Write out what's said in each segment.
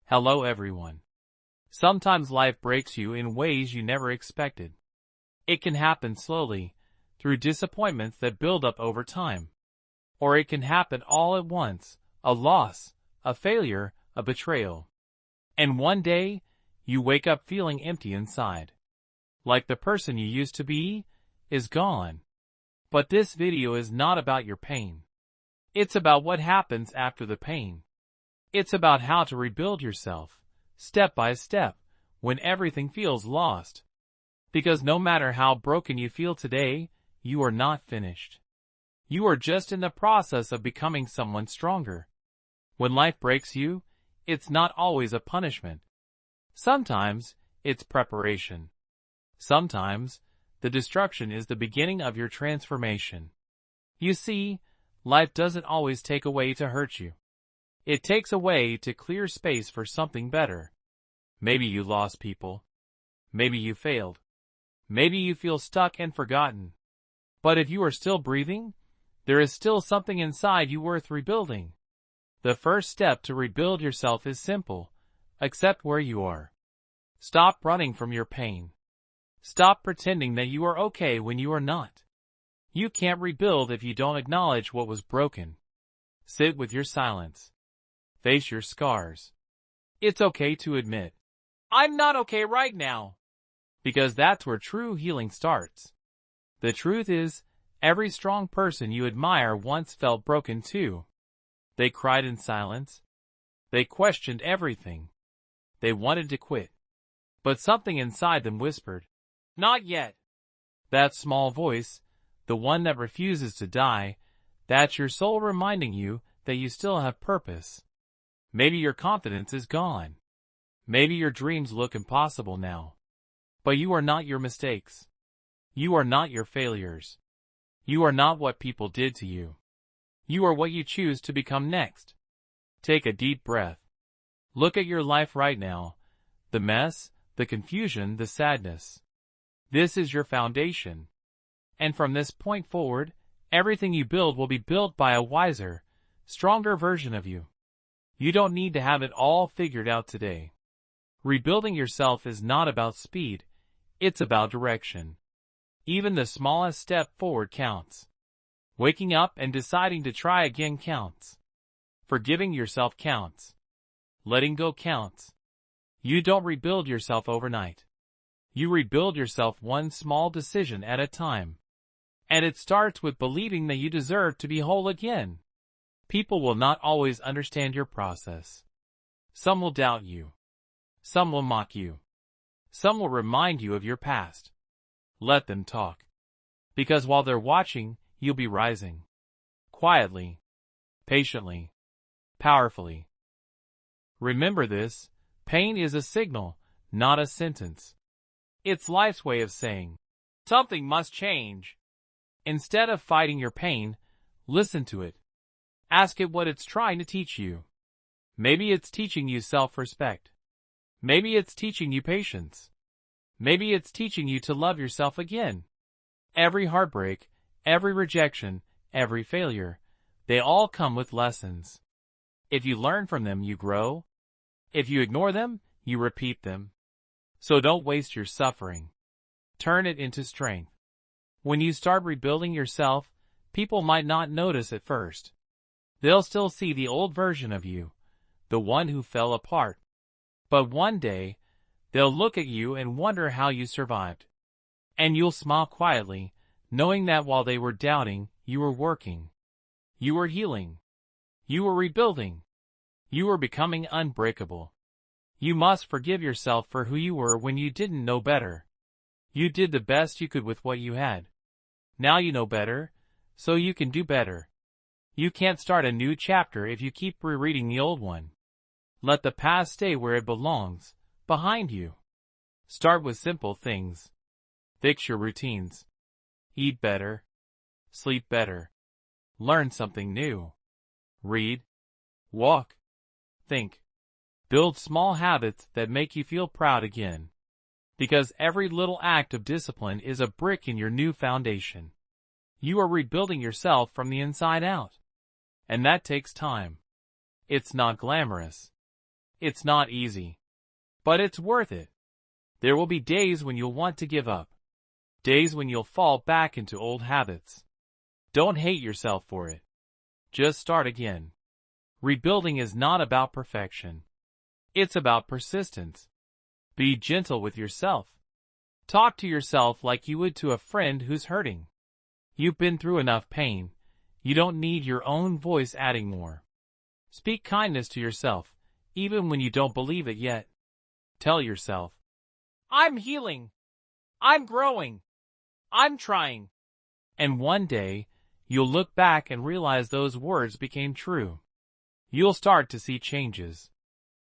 Hello everyone. Sometimes life breaks you in ways you never expected. It can happen slowly, through disappointments that build up over time. Or it can happen all at once, a loss, a failure, a betrayal. And one day, you wake up feeling empty inside. Like the person you used to be is gone. But this video is not about your pain. It's about what happens after the pain. It's about how to rebuild yourself, step by step, when everything feels lost. Because no matter how broken you feel today, you are not finished. You are just in the process of becoming someone stronger. When life breaks you, it's not always a punishment. Sometimes, it's preparation. Sometimes, the destruction is the beginning of your transformation. You see, life doesn't always take away to hurt you. It takes away to clear space for something better. Maybe you lost people. Maybe you failed. Maybe you feel stuck and forgotten. But if you are still breathing, there is still something inside you worth rebuilding. The first step to rebuild yourself is simple. Accept where you are. Stop running from your pain. Stop pretending that you are okay when you are not. You can't rebuild if you don't acknowledge what was broken. Sit with your silence. Face your scars. It's okay to admit, I'm not okay right now. Because that's where true healing starts. The truth is, every strong person you admire once felt broken too. They cried in silence. They questioned everything. They wanted to quit. But something inside them whispered, not yet. That small voice, the one that refuses to die, that's your soul reminding you that you still have purpose. Maybe your confidence is gone. Maybe your dreams look impossible now. But you are not your mistakes. You are not your failures. You are not what people did to you. You are what you choose to become next. Take a deep breath. Look at your life right now. The mess, the confusion, the sadness. This is your foundation. And from this point forward, everything you build will be built by a wiser, stronger version of you. You don't need to have it all figured out today. Rebuilding yourself is not about speed, it's about direction. Even the smallest step forward counts. Waking up and deciding to try again counts. Forgiving yourself counts. Letting go counts. You don't rebuild yourself overnight. You rebuild yourself one small decision at a time. And it starts with believing that you deserve to be whole again. People will not always understand your process. Some will doubt you. Some will mock you. Some will remind you of your past. Let them talk. Because while they're watching, you'll be rising. Quietly. Patiently. Powerfully. Remember this, pain is a signal, not a sentence. It's life's way of saying, something must change. Instead of fighting your pain, listen to it. Ask it what it's trying to teach you. Maybe it's teaching you self-respect. Maybe it's teaching you patience. Maybe it's teaching you to love yourself again. Every heartbreak, every rejection, every failure, they all come with lessons. If you learn from them, you grow. If you ignore them, you repeat them. So don't waste your suffering. Turn it into strength. When you start rebuilding yourself, people might not notice at first. They'll still see the old version of you, the one who fell apart. But one day, they'll look at you and wonder how you survived. And you'll smile quietly, knowing that while they were doubting, you were working. You were healing. You were rebuilding. You were becoming unbreakable. You must forgive yourself for who you were when you didn't know better. You did the best you could with what you had. Now you know better, so you can do better. You can't start a new chapter if you keep rereading the old one. Let the past stay where it belongs, behind you. Start with simple things. Fix your routines. Eat better. Sleep better. Learn something new. Read. Walk. Think. Build small habits that make you feel proud again. Because every little act of discipline is a brick in your new foundation. You are rebuilding yourself from the inside out. And that takes time. It's not glamorous. It's not easy, but it's worth it. There will be days when you'll want to give up. Days when you'll fall back into old habits. Don't hate yourself for it. Just start again. Rebuilding is not about perfection. It's about persistence. Be gentle with yourself. Talk to yourself like you would to a friend who's hurting. You've been through enough pain. You don't need your own voice adding more. Speak kindness to yourself, even when you don't believe it yet. Tell yourself, I'm healing. I'm growing. I'm trying. And one day, you'll look back and realize those words became true. You'll start to see changes.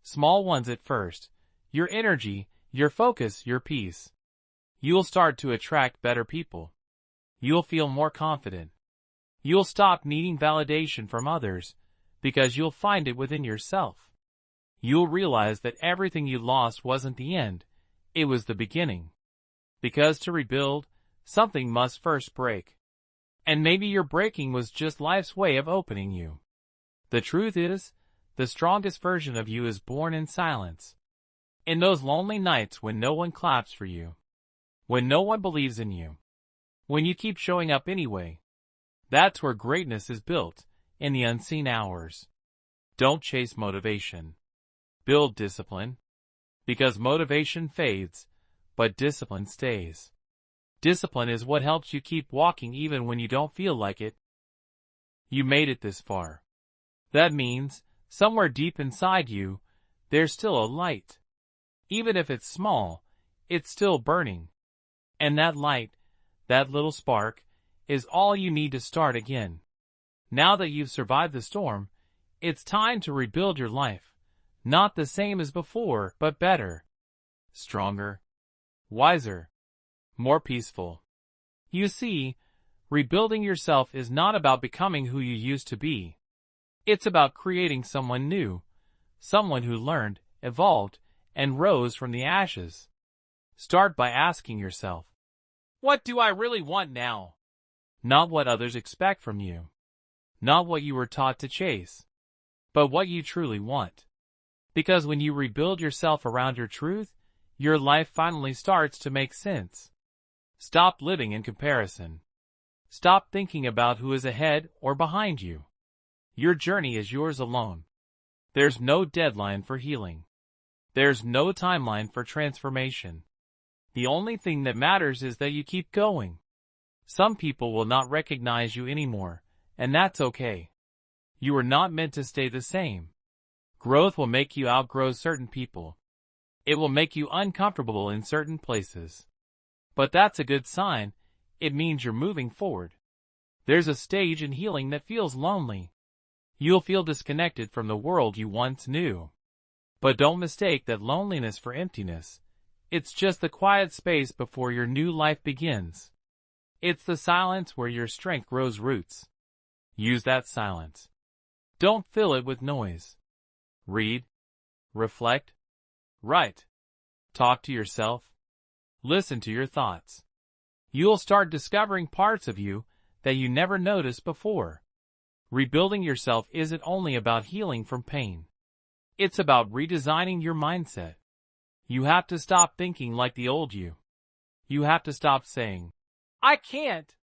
Small ones at first. Your energy, your focus, your peace. You'll start to attract better people. You'll feel more confident. You'll stop needing validation from others, because you'll find it within yourself. You'll realize that everything you lost wasn't the end, it was the beginning. Because to rebuild, something must first break. And maybe your breaking was just life's way of opening you. The truth is, the strongest version of you is born in silence. In those lonely nights when no one claps for you. When no one believes in you. When you keep showing up anyway. That's where greatness is built, in the unseen hours. Don't chase motivation. Build discipline. Because motivation fades, but discipline stays. Discipline is what helps you keep walking even when you don't feel like it. You made it this far. That means, somewhere deep inside you, there's still a light. Even if it's small, it's still burning. And that light, that little spark, is all you need to start again. Now that you've survived the storm, it's time to rebuild your life. Not the same as before, but better. Stronger. Wiser. More peaceful. You see, rebuilding yourself is not about becoming who you used to be. It's about creating someone new. Someone who learned, evolved, and rose from the ashes. Start by asking yourself, what do I really want now? Not what others expect from you. Not what you were taught to chase. But what you truly want. Because when you rebuild yourself around your truth, your life finally starts to make sense. Stop living in comparison. Stop thinking about who is ahead or behind you. Your journey is yours alone. There's no deadline for healing. There's no timeline for transformation. The only thing that matters is that you keep going. Some people will not recognize you anymore, and that's okay. You are not meant to stay the same. Growth will make you outgrow certain people. It will make you uncomfortable in certain places. But that's a good sign. It means you're moving forward. There's a stage in healing that feels lonely. You'll feel disconnected from the world you once knew. But don't mistake that loneliness for emptiness. It's just the quiet space before your new life begins. It's the silence where your strength grows roots. Use that silence. Don't fill it with noise. Read. Reflect. Write. Talk to yourself. Listen to your thoughts. You'll start discovering parts of you that you never noticed before. Rebuilding yourself isn't only about healing from pain. It's about redesigning your mindset. You have to stop thinking like the old you. You have to stop saying, I can't.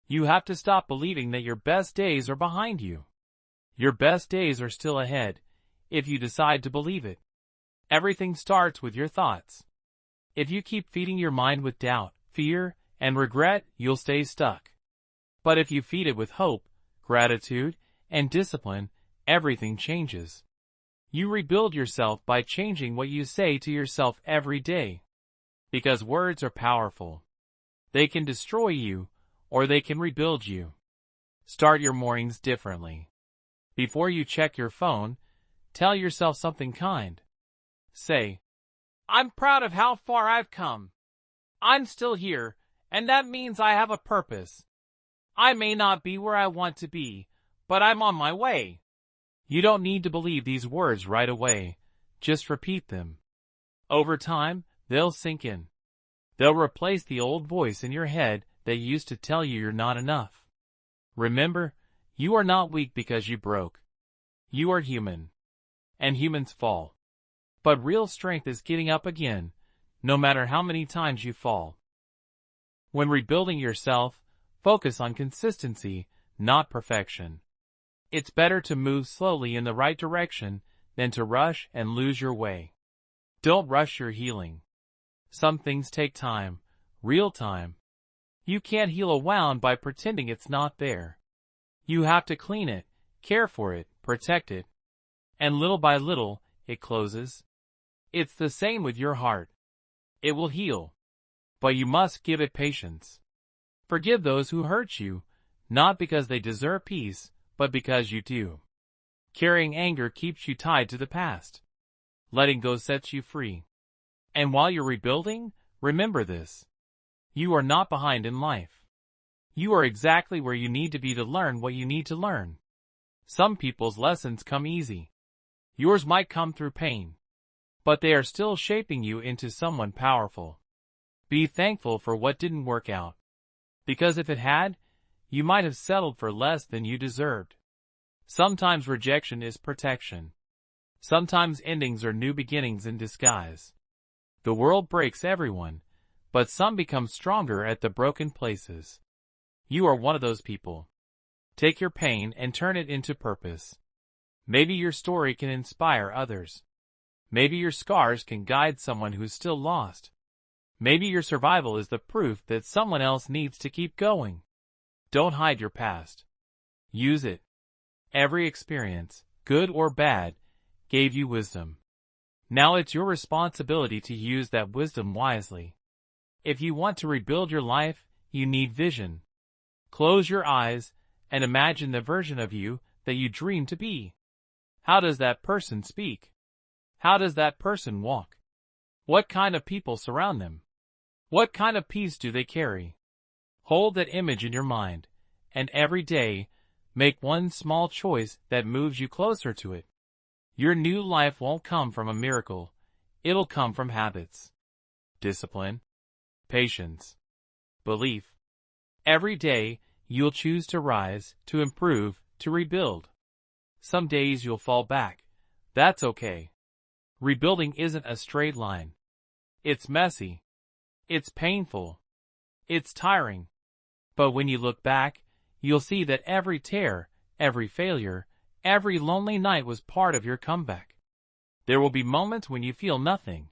You have to stop believing that your best days are behind you. Your best days are still ahead, if you decide to believe it. Everything starts with your thoughts. If you keep feeding your mind with doubt, fear, and regret, you'll stay stuck. But if you feed it with hope, gratitude, and discipline, everything changes. You rebuild yourself by changing what you say to yourself every day. Because words are powerful. They can destroy you, or they can rebuild you. Start your mornings differently. Before you check your phone, tell yourself something kind. Say, I'm proud of how far I've come. I'm still here, and that means I have a purpose. I may not be where I want to be, but I'm on my way. You don't need to believe these words right away. Just repeat them. Over time, they'll sink in. They'll replace the old voice in your head that used to tell you you're not enough. Remember, you are not weak because you broke. You are human. And humans fall. But real strength is getting up again, no matter how many times you fall. When rebuilding yourself, focus on consistency, not perfection. It's better to move slowly in the right direction than to rush and lose your way. Don't rush your healing. Some things take time, real time. You can't heal a wound by pretending it's not there. You have to clean it, care for it, protect it. And little by little, it closes. It's the same with your heart. It will heal. But you must give it patience. Forgive those who hurt you, not because they deserve peace, but because you do. Carrying anger keeps you tied to the past. Letting go sets you free. And while you're rebuilding, remember this. You are not behind in life. You are exactly where you need to be to learn what you need to learn. Some people's lessons come easy. Yours might come through pain. But they are still shaping you into someone powerful. Be thankful for what didn't work out. Because if it had, you might have settled for less than you deserved. Sometimes rejection is protection. Sometimes endings are new beginnings in disguise. The world breaks everyone, but some become stronger at the broken places. You are one of those people. Take your pain and turn it into purpose. Maybe your story can inspire others. Maybe your scars can guide someone who's still lost. Maybe your survival is the proof that someone else needs to keep going. Don't hide your past. Use it. Every experience, good or bad, gave you wisdom. Now it's your responsibility to use that wisdom wisely. If you want to rebuild your life, you need vision. Close your eyes and imagine the version of you that you dream to be. How does that person speak? How does that person walk? What kind of people surround them? What kind of peace do they carry? Hold that image in your mind, and every day, make one small choice that moves you closer to it. Your new life won't come from a miracle. It'll come from habits, discipline, patience, belief. Every day, you'll choose to rise, to improve, to rebuild. Some days you'll fall back. That's okay. Rebuilding isn't a straight line. It's messy. It's painful. It's tiring. But when you look back, you'll see that every tear, every failure, every lonely night was part of your comeback. There will be moments when you feel nothing.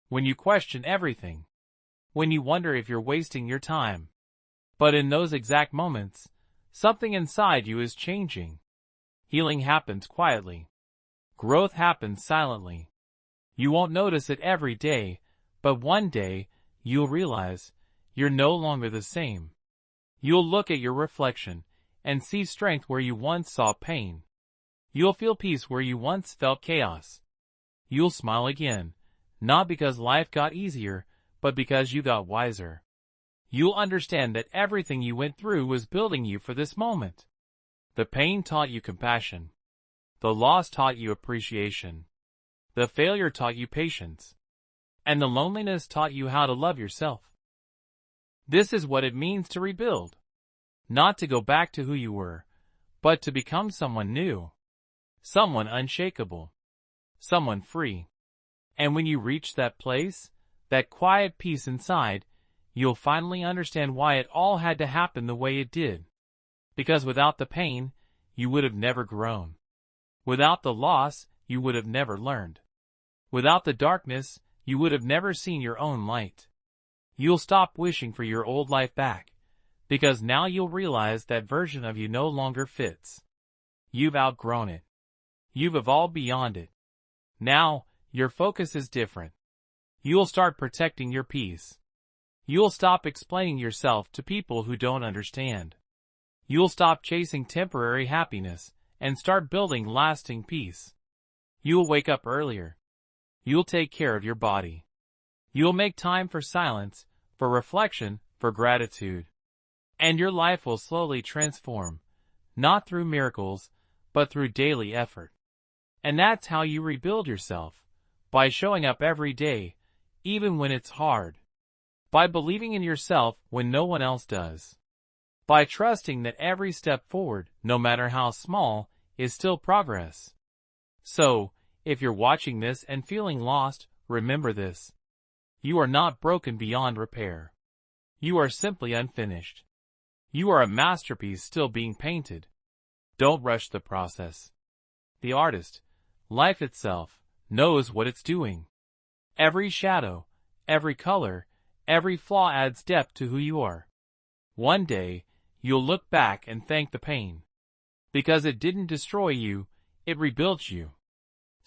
When you question everything. When you wonder if you're wasting your time. But in those exact moments, something inside you is changing. Healing happens quietly. Growth happens silently. You won't notice it every day, but one day, you'll realize you're no longer the same. You'll look at your reflection and see strength where you once saw pain. You'll feel peace where you once felt chaos. You'll smile again, not because life got easier, but because you got wiser. You'll understand that everything you went through was building you for this moment. The pain taught you compassion. The loss taught you appreciation. The failure taught you patience. And the loneliness taught you how to love yourself. This is what it means to rebuild. Not to go back to who you were, but to become someone new. Someone unshakable. Someone free. And when you reach that place, that quiet peace inside, you'll finally understand why it all had to happen the way it did. Because without the pain, you would have never grown. Without the loss, you would have never learned. Without the darkness, you would have never seen your own light. You'll stop wishing for your old life back, because now you'll realize that version of you no longer fits. You've outgrown it. You've evolved beyond it. Now, your focus is different. You'll start protecting your peace. You'll stop explaining yourself to people who don't understand. You'll stop chasing temporary happiness and start building lasting peace. You'll wake up earlier. You'll take care of your body. You'll make time for silence, for reflection, for gratitude. And your life will slowly transform, not through miracles, but through daily effort. And that's how you rebuild yourself, by showing up every day, even when it's hard. By believing in yourself when no one else does. By trusting that every step forward, no matter how small, is still progress. So, If you're watching this and feeling lost, remember this. You are not broken beyond repair. You are simply unfinished. You are a masterpiece still being painted. Don't rush the process. The artist, life itself, knows what it's doing. Every shadow, every color, every flaw adds depth to who you are. One day, you'll look back and thank the pain. Because it didn't destroy you, it rebuilt you.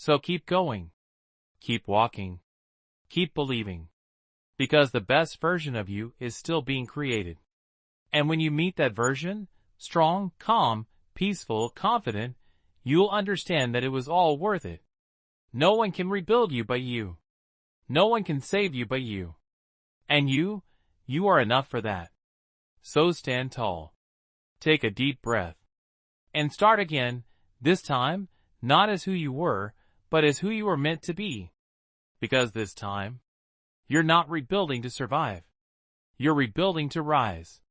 So keep going. Keep walking. Keep believing. Because the best version of you is still being created. And when you meet that version, strong, calm, peaceful, confident, you'll understand that it was all worth it. No one can rebuild you but you. No one can save you but you. And you are enough for that. So stand tall. Take a deep breath. And start again, this time, not as who you were, but as who you were meant to be. Because this time, you're not rebuilding to survive. You're rebuilding to rise.